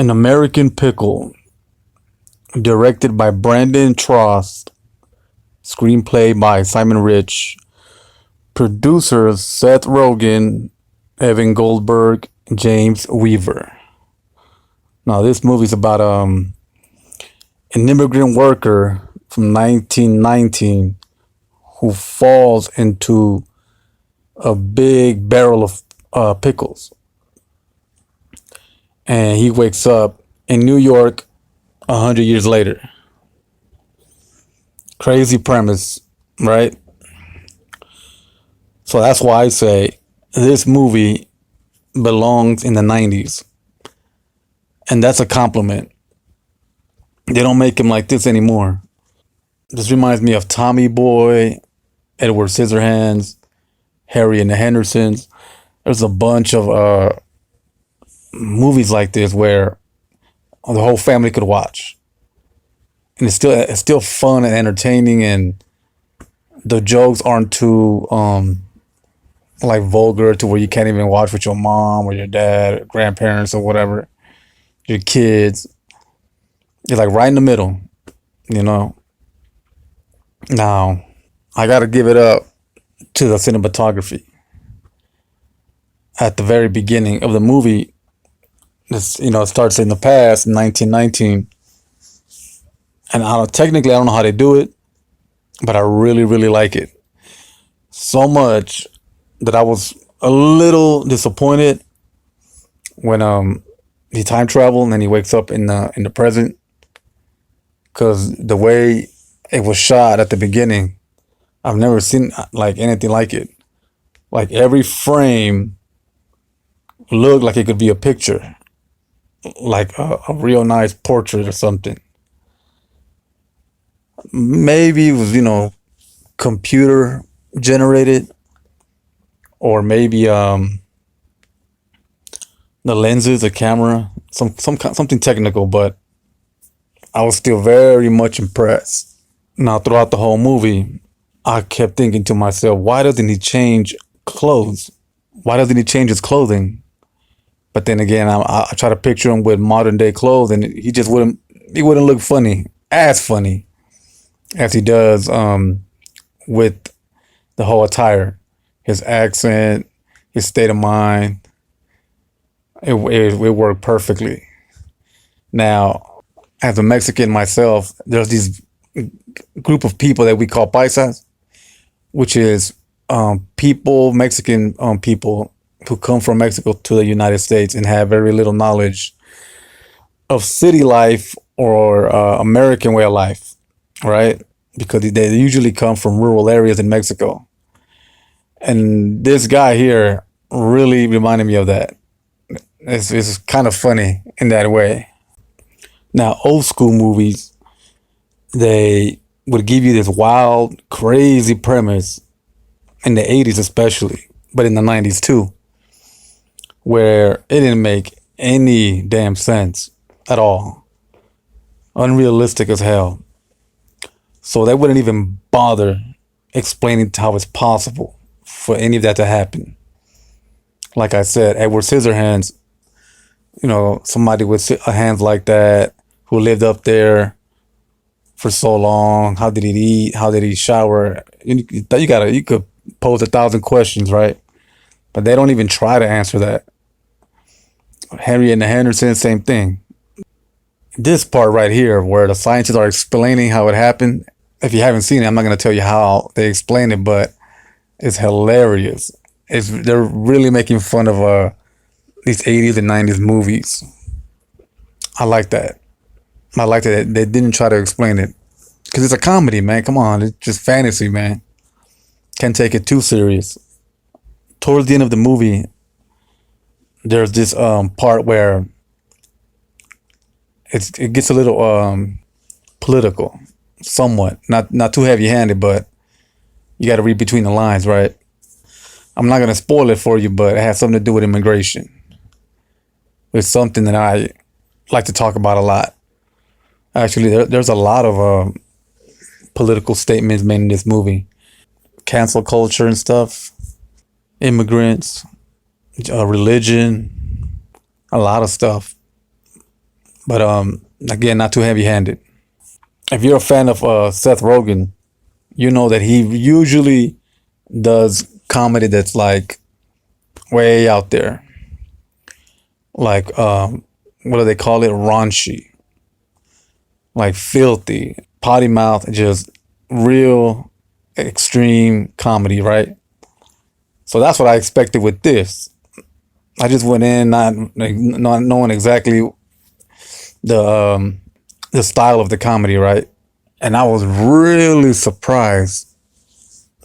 An American Pickle, directed by Brandon Trost, screenplay by Simon Rich, producers Seth Rogen, Evan Goldberg, James Weaver. Now this movie's about an immigrant worker from 1919 who falls into a big barrel of pickles, and he wakes up in New York 100 years later. Crazy premise, right? So that's why I say this movie belongs in the 90s, and that's a compliment. They don't make him like this anymore. This reminds me of Tommy Boy, Edward Scissorhands, Harry and the Hendersons. There's a bunch of movies like this where the whole family could watch, and it's still fun and entertaining, and the jokes aren't too like vulgar to where you can't even watch with your mom or your dad or grandparents or whatever, your kids. It's like right in the middle, you know. Now I gotta give it up to the cinematography. At the very beginning of the movie, it starts in the past, 1919, and technically I don't know how they do it, but I really really like it so much that I was a little disappointed when he time traveled and then he wakes up in the present, because the way it was shot at the beginning, I've never seen like anything like it. Like every frame looked like it could be a picture, like a real nice portrait or something. Maybe it was computer generated, or maybe the lenses, the camera, something technical, but I was still very much impressed. Now, throughout the whole movie, I kept thinking to myself, why doesn't he change clothes? Why doesn't he change his clothing? But then again, I try to picture him with modern day clothes, and he wouldn't look funny as he does with the whole attire, his accent, his state of mind. It worked perfectly. Now, as a Mexican myself, there's these group of people that we call paisas, which is Mexican people who come from Mexico to the United States and have very little knowledge of city life or American way of life, right? Because they usually come from rural areas in Mexico. And this guy here really reminded me of that. It's kind of funny in that way. Now, old school movies, they would give you this wild, crazy premise in the 80s especially, but in the 90s too, where it didn't make any damn sense at all. Unrealistic as hell. So they wouldn't even bother explaining how it's possible for any of that to happen. Like I said, Edward Scissorhands, somebody with hands like that who lived up there for so long. How did he eat? How did he shower? You could pose 1,000 questions, right? But they don't even try to answer that. Harry and the Hendersons, same thing. This part right here, where the scientists are explaining how it happened. If you haven't seen it, I'm not gonna tell you how they explain it, but it's hilarious. They're really making fun of these 80s and 90s movies. I like that. I like that they didn't try to explain it, because it's a comedy, man. Come on, it's just fantasy, man. Can't take it too serious. Towards the end of the movie, there's this part where it gets a little political, somewhat. Not too heavy handed, but you got to read between the lines, right? I'm not gonna spoil it for you, but it has something to do with immigration. It's something that I like to talk about a lot. Actually, there's a lot of political statements made in this movie. Cancel culture and stuff, immigrants, religion, a lot of stuff. but again, not too heavy-handed. If you're a fan of Seth Rogen, you know that he usually does comedy that's like way out there, like what do they call it? Raunchy, like filthy, potty mouth, just real extreme comedy, right? So that's what I expected with this. I just went in not knowing exactly the style of the comedy, right? And I was really surprised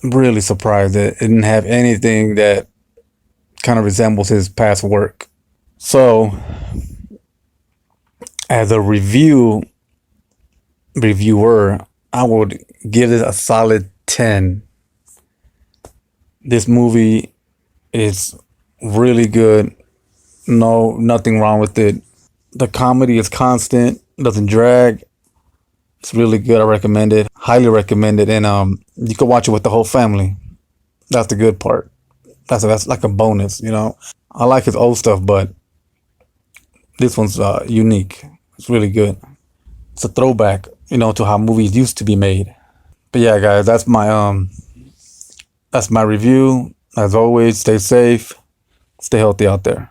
that it didn't have anything that kind of resembles his past work. So, as a reviewer, I would give it a solid 10. This movie is really good. No, nothing wrong with it. The comedy is constant, doesn't drag. It's really good. I recommend it. Highly recommend it. And you can watch it with the whole family. That's the good part. That's like a bonus, you know. I like his old stuff, but this one's unique. It's really good. It's a throwback, you know, to how movies used to be made. But yeah, guys, that's my review. As always, stay safe, stay healthy out there.